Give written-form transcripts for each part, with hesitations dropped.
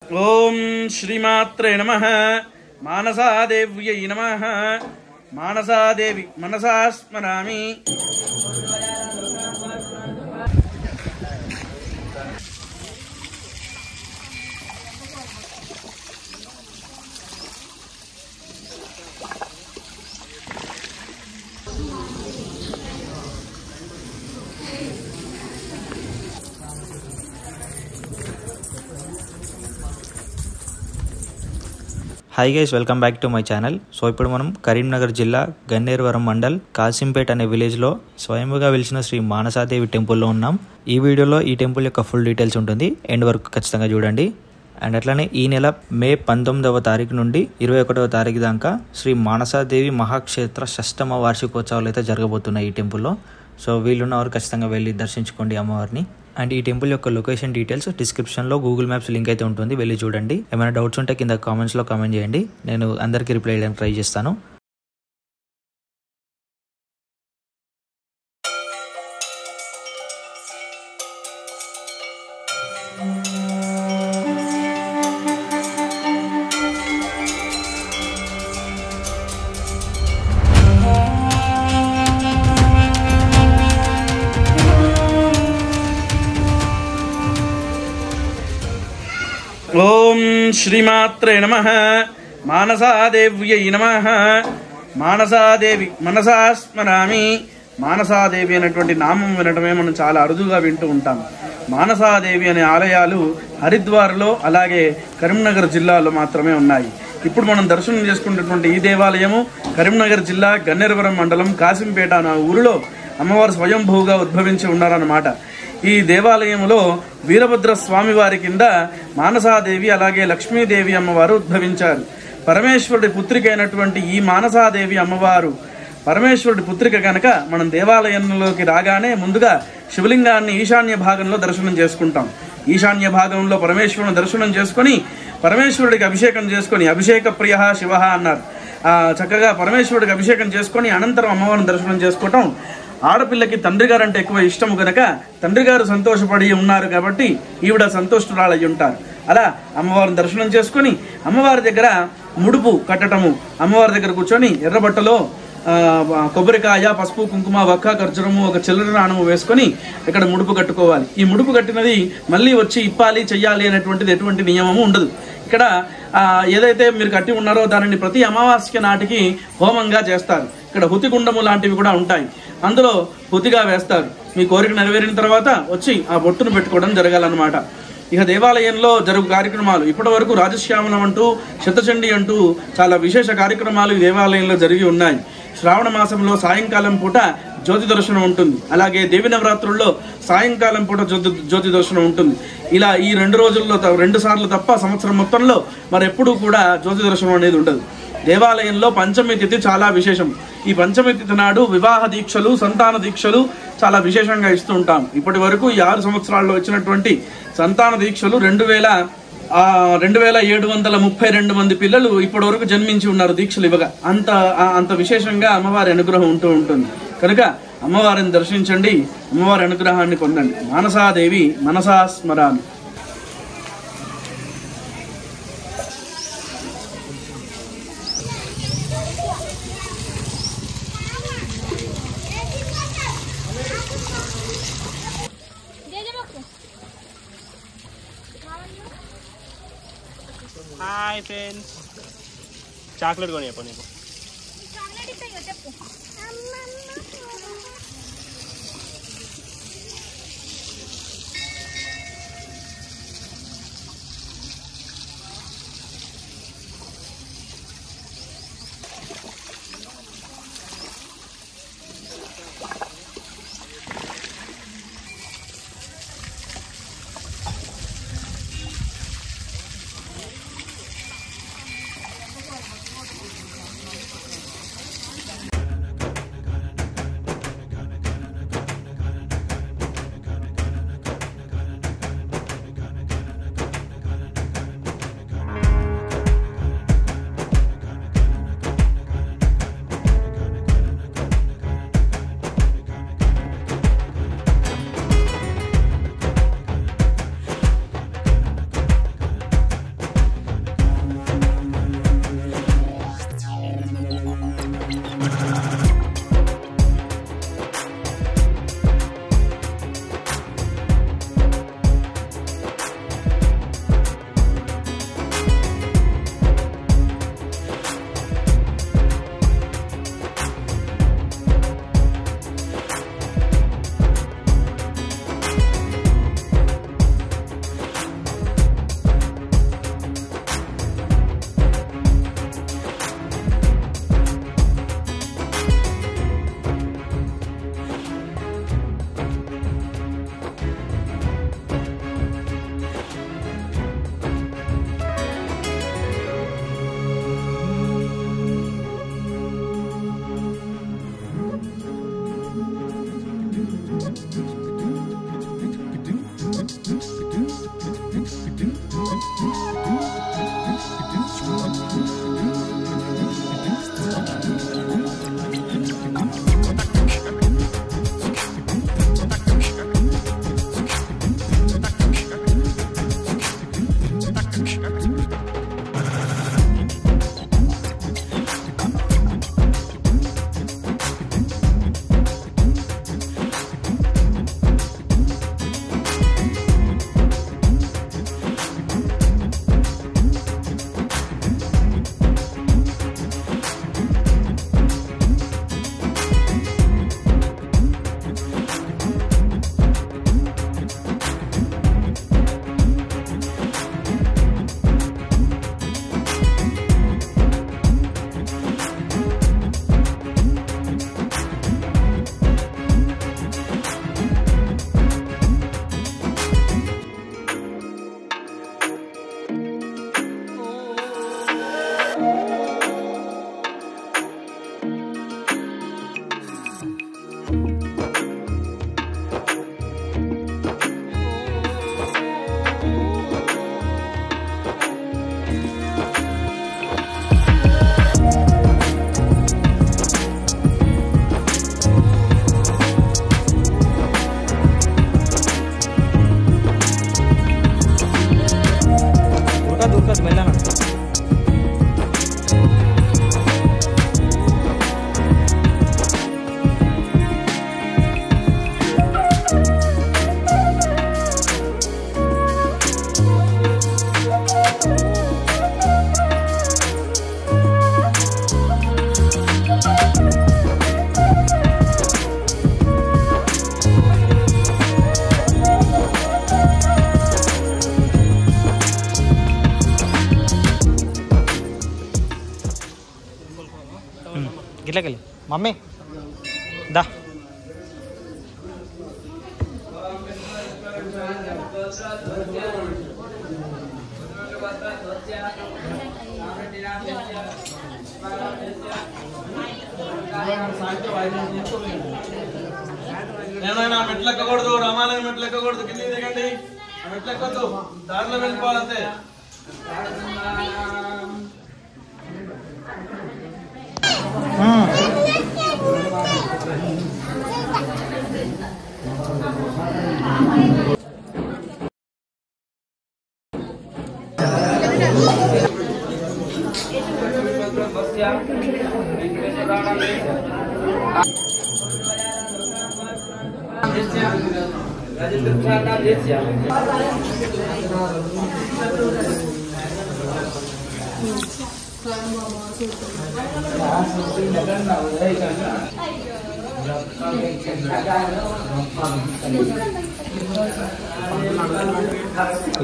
ఓం శ్రీమాత్రే నమః. మానసాదేవ్యై నమః. మానసాదేవి మనసా స్మరామి. Hi guys, welcome back to my channel. So ఇప్పుడు మనం కరీంనగర్ జిల్లా గన్నేరువరం మండల్ కాసింపేట్ అనే విలేజ్లో స్వయంగా వెలిసిన శ్రీ మానసాదేవి టెంపుల్లో ఉన్నాం. ఈ వీడియోలో ఈ టెంపుల్ యొక్క ఫుల్ డీటెయిల్స్ ఉంటుంది, ఎండ్ వరకు ఖచ్చితంగా చూడండి. అండ్ అట్లానే ఈ నెల మే 19వ తారీఖు నుండి 21వ తారీఖు దాకా శ్రీ మానసాదేవి మహాక్షేత్ర షష్టమ వార్షికోత్సవాలు అయితే జరగబోతున్నాయి ఈ టెంపుల్లో. సో వీళ్ళున్న వారు ఖచ్చితంగా వెళ్ళి దర్శించుకోండి అమ్మవారిని. అండ్ ఈ టెంపుల్ యొక్క లొకేషన్ డీటెయిల్స్ డిస్క్రిప్షన్లో గూగుల్ మ్యాప్స్ లింక్ అయితే ఉంటుంది, వెళ్ళి చూడండి. ఏమైనా డౌట్స్ ఉంటే కింద కామెంట్స్లో కామెంట్ చేయండి, నేను అందరికీ రిప్లై చేయడానికి ట్రై చేస్తాను. ఓం శ్రీమాత్రే నమః. మానసాదేవ్యై నమః. మానసాదేవి మనసా స్మరామి. మానసాదేవి అనేటువంటి నామం వినటమే మనం చాలా అరుదుగా వింటూ ఉంటాం. మానసాదేవి అనే ఆలయాలు హరిద్వార్లో అలాగే కరీంనగర్ జిల్లాలో మాత్రమే ఉన్నాయి. ఇప్పుడు మనం దర్శనం చేసుకున్నటువంటి ఈ దేవాలయము కరీంనగర్ జిల్లా గన్నేరువరం మండలం కాసింపేట అనే ఊరిలో అమ్మవారు స్వయంభూగా ఉద్భవించి ఉన్నారన్నమాట. ఈ దేవాలయంలో వీరభద్ర స్వామి వారి కింద మానసాదేవి అలాగే లక్ష్మీదేవి అమ్మవారు ఉద్భవించారు. పరమేశ్వరుడి పుత్రిక అయినటువంటి ఈ మానసాదేవి అమ్మవారు పరమేశ్వరుడి పుత్రిక కనుక మనం దేవాలయంలోకి రాగానే ముందుగా శివలింగాన్ని ఈశాన్య భాగంలో దర్శనం చేసుకుంటాం. ఈశాన్య భాగంలో పరమేశ్వరుని దర్శనం చేసుకొని పరమేశ్వరుడికి అభిషేకం చేసుకొని, అభిషేక ప్రియ శివ అన్నారు. చక్కగా పరమేశ్వరుడికి అభిషేకం చేసుకొని అనంతరం అమ్మవారిని దర్శనం చేసుకోవటం. ఆడపిల్లకి తండ్రి గారు అంటే ఎక్కువ ఇష్టము కనుక తండ్రి గారు సంతోషపడి ఉన్నారు కాబట్టి ఈవిడ సంతోషురాలయ్యి ఉంటారు. అలా అమ్మవారిని దర్శనం చేసుకుని అమ్మవారి దగ్గర ముడుపు కట్టటము, అమ్మవారి దగ్గర కూర్చొని ఎర్రబట్టలో కొబ్బరికాయ, పసుపు, కుంకుమ, వక్క, ఖర్జూరము, ఒక చిల్లర నాణము వేసుకొని ఇక్కడ ముడుపు కట్టుకోవాలి. ఈ ముడుపు కట్టినది మళ్ళీ వచ్చి ఇప్పాలి, చెయ్యాలి అనేటువంటిది ఎటువంటి నియమము ఉండదు. ఇక్కడ ఏదైతే మీరు కట్టి ఉన్నారో దానిని ప్రతి అమావాస్య నాటికి హోమంగా చేస్తారు. ఇక్కడ హుతిగుండము లాంటివి కూడా ఉంటాయి, అందులో హుతిగా వేస్తారు. మీ కోరిక నెరవేరిన తర్వాత వచ్చి ఆ బొట్టును పెట్టుకోవడం జరగాలన్నమాట. ఇక దేవాలయంలో జరుగు కార్యక్రమాలు ఇప్పటి వరకు రాజశ్యామనం అంటూ, శతచండి అంటూ చాలా విశేష కార్యక్రమాలు ఈ దేవాలయంలో జరిగి ఉన్నాయి. శ్రావణ మాసంలో సాయంకాలం పూట జ్యోతి దర్శనం ఉంటుంది, అలాగే దేవి నవరాత్రుల్లో సాయంకాలం పూట జ్యోతి దర్శనం ఉంటుంది. ఇలా ఈ 2 రోజుల్లో 2 సార్లు తప్ప సంవత్సరం మొత్తంలో మరెప్పుడూ కూడా జ్యోతి దర్శనం అనేది ఉండదు. దేవాలయంలో పంచమి తిథి చాలా విశేషం. ఈ పంచమి తిథి నాడు వివాహ దీక్షలు, సంతాన దీక్షలు చాలా విశేషంగా ఇస్తూ ఉంటాం. ఇప్పటి వరకు ఈ 6 సంవత్సరాల్లో వచ్చినటువంటి సంతాన దీక్షలు 2732 మంది పిల్లలు ఇప్పటి వరకు జన్మించి ఉన్నారు దీక్షలు ఇవ్వగా. అంత విశేషంగా అమ్మవారి అనుగ్రహం ఉంటూ ఉంటుంది కనుక అమ్మవారిని దర్శించండి, అమ్మవారి అనుగ్రహాన్ని పొందండి. మానసాదేవి మనసా స్మరామి. హాయ్ ఫ్రెండ్స్, చాక్లెట్ కొని చెప్పు. నీకు గిట్లకెళ్ళి మమ్మీ దా ఏమైనా మెట్లు ఎక్కకూడదు, రామాలయం మెట్లు ఎక్కకూడదు, కింద దిగండి. మెట్లు ఎక్కొద్దు, దారిలో వెళ్ళిపోవాలంతే.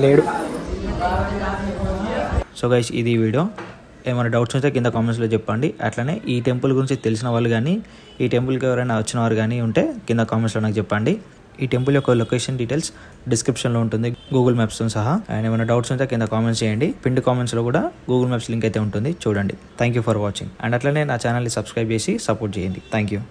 లేడు. సో గైస్ ఇది వీడియో. ఏమైనా డౌట్స్ ఉంటే కింద కామెంట్స్లో చెప్పండి. అట్లనే ఈ టెంపుల్ గురించి తెలిసిన వాళ్ళు కానీ ఈ టెంపుల్కి ఎవరైనా వచ్చిన వారు కానీ ఉంటే కింద కామెంట్స్లో నాకు చెప్పండి. ఈ టెంపుల్ యొక్క లొకేషన్ డీటెయిల్స్ డిస్క్రిప్షన్లో ఉంటుంది, గూగుల్ మ్యాప్స్తో సహా. అండ్ ఏమైనా డౌట్స్ ఉంటే కింద కామెంట్స్ చేయండి. పిన్ కామెంట్స్లో కూడా గూగుల్ మ్యాప్స్ లింక్ అయితే ఉంటుంది, చూడండి. Thank you for watching. And అట్లనే నా ఛానల్ని సబ్స్క్రైబ్ చేసి సపోర్ట్ చేయండి. Thank you.